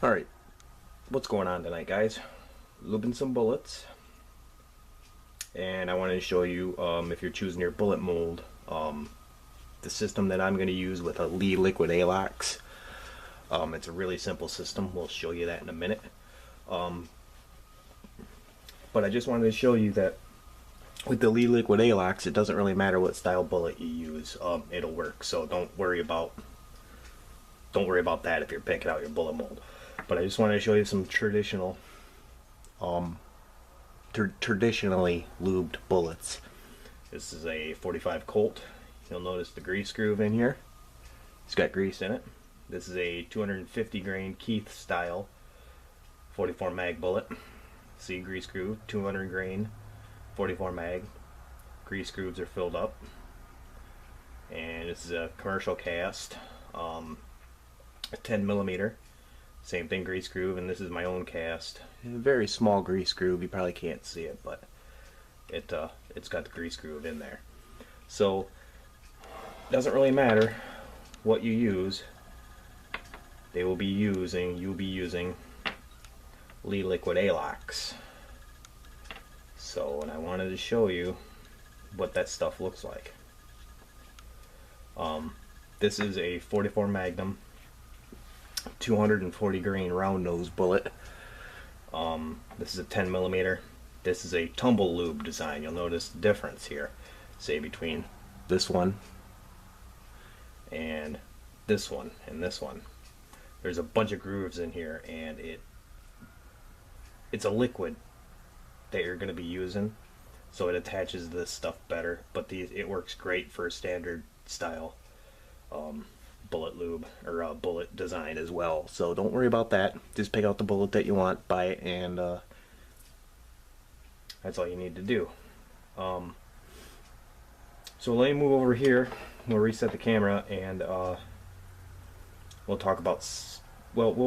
Alright, what's going on tonight, guys? Lubing some bullets. And I wanted to show you, if you're choosing your bullet mold, the system that I'm going to use with a Lee Liquid Alox. It's a really simple system. We'll show you that in a minute. But I just wanted to show you that with the Lee Liquid Alox, it doesn't really matter what style bullet you use. It'll work. So don't worry about that if you're picking out your bullet mold. But I just wanted to show you some traditionally lubed bullets. This is a 45 Colt. You'll notice the grease groove in here. It's got grease in it. This is a 250 grain Keith style 44 mag bullet. See, grease groove, 200 grain 44 mag. Grease grooves are filled up. And this is a commercial cast, a 10 millimeter. Same thing, grease groove, and this is my own cast. A very small grease groove. You probably can't see it, but it's got the grease groove in there. So it doesn't really matter what you use. You'll be using Lee Liquid Alox. So, and I wanted to show you what that stuff looks like. This is a 44 Magnum 240 grain round nose bullet. This is a 10 millimeter. This is a tumble lube design. You'll notice the difference here, say between this one and this one and this one. There's a bunch of grooves in here, and it's a liquid that you're going to be using, so it attaches this stuff better. But it works great for a standard style bullet lube or bullet design as well. So don't worry about that. Just pick out the bullet that you want, buy it, and that's all you need to do. So let me move over here. We'll reset the camera, and we'll talk about. Let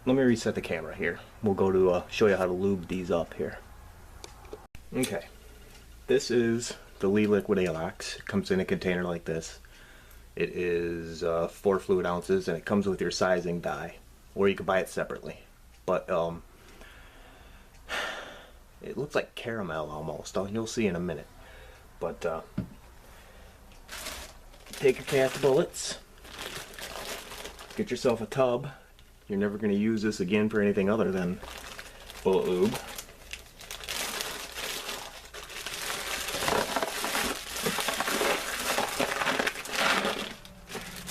me reset the camera here. We'll go to show you how to lube these up here. Okay, this is the Lee Liquid Alox. It comes in a container like this. It is 4 fluid ounces, and it comes with your sizing die, or you can buy it separately. But it looks like caramel almost. You'll see in a minute. But take your cast bullets, get yourself a tub. You're never going to use this again for anything other than bullet lube.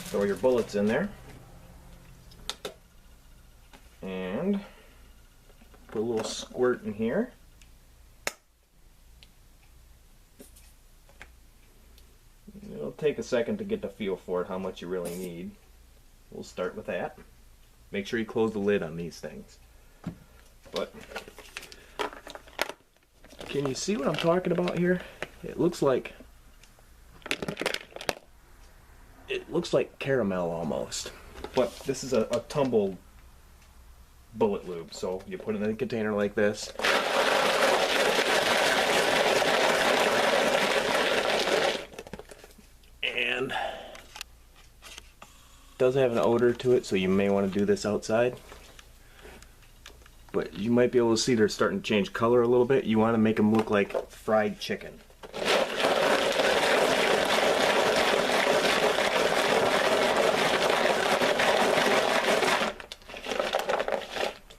Throw your bullets in there and put a little squirt in here. It'll take a second to get the feel for it, how much you really need. We'll start with that. Make sure you close the lid on these things. But can you see what I'm talking about here? It looks like caramel almost, but this is a tumbled bullet lube. So you put it in a container like this, and it does have an odor to it, so you may want to do this outside. But you might be able to see they're starting to change color a little bit. You want to make them look like fried chicken.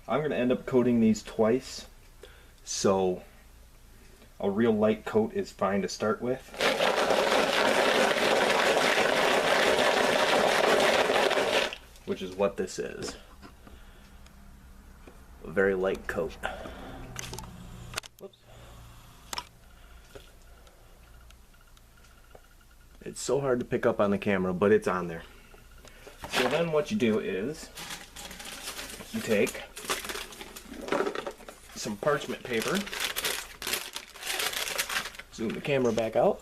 I'm going to end up coating these twice, so a real light coat is fine to start with. Which is what this is. A very light coat. Whoops. It's so hard to pick up on the camera, but it's on there. So then what you do is you take some parchment paper, zoom the camera back out,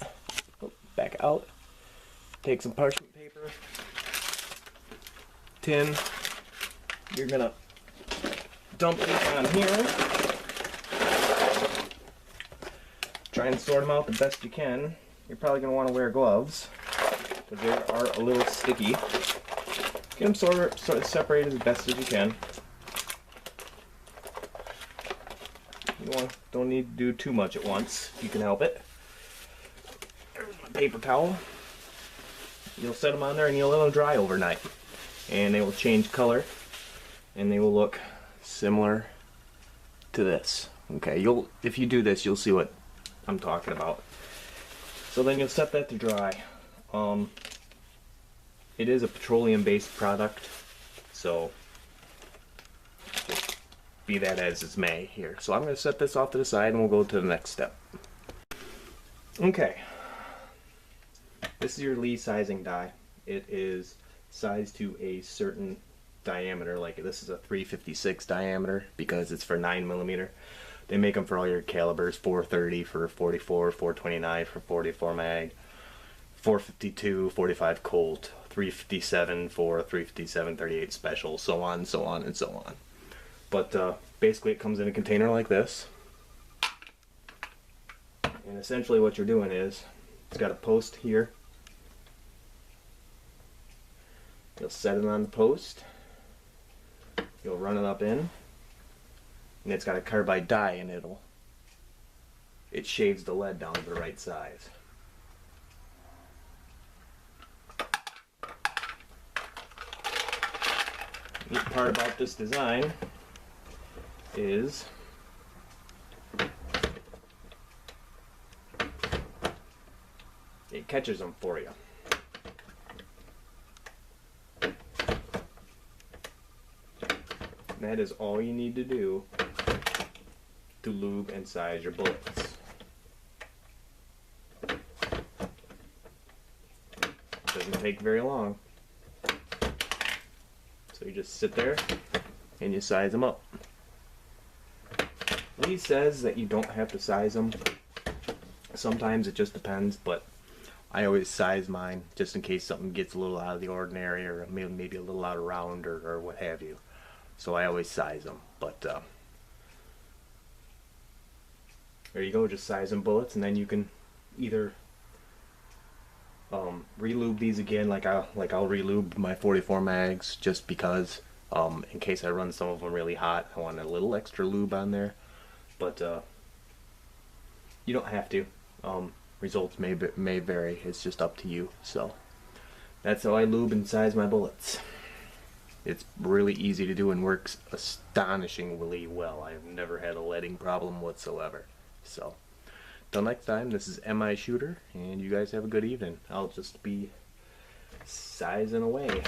take some parchment paper, tin, you're gonna dump it on here, try and sort them out the best you can. You're probably gonna want to wear gloves because they are a little sticky. Get them sort of separated as best as you can. don't need to do too much at once if you can help it. There's my paper towel. You'll set them on there and you'll let them dry overnight, and they will change color and they will look similar to this. Okay, if you do this, you'll see what I'm talking about. So then you'll set that to dry. It is a petroleum-based product, so just be that as it may here. So I'm going to set this off to the side and we'll go to the next step. Okay, this is your Lee sizing die. It is sized to a certain diameter. Like this is a 356 diameter because it's for 9mm. They make them for all your calibers: 430 for 44, 429 for 44 mag, 452 45 Colt, 357 for 357 38 special, so on, so on, and so on. But basically it comes in a container like this, and essentially what you're doing is it's got a post here. You'll set it on the post, you'll run it up in, and it's got a carbide die, and it shaves the lead down to the right size. The neat part about this design is it catches them for you. That is all you need to do to lube and size your bullets. Doesn't take very long. So you just sit there and you size them up. Lee says that you don't have to size them. Sometimes it just depends, but I always size mine just in case something gets a little out of the ordinary, or maybe a little out of round, or what have you. So I always size them. But there you go, just size them bullets, and then you can either re-lube these again, like I'll re-lube my 44 mags just because in case I run some of them really hot, I want a little extra lube on there. But you don't have to. Results may vary. It's just up to you. So that's how I lube and size my bullets. It's really easy to do and works astonishingly well. I've never had a leading problem whatsoever. So till next time, this is MI Shooter, and you guys have a good evening. I'll just be sizing away.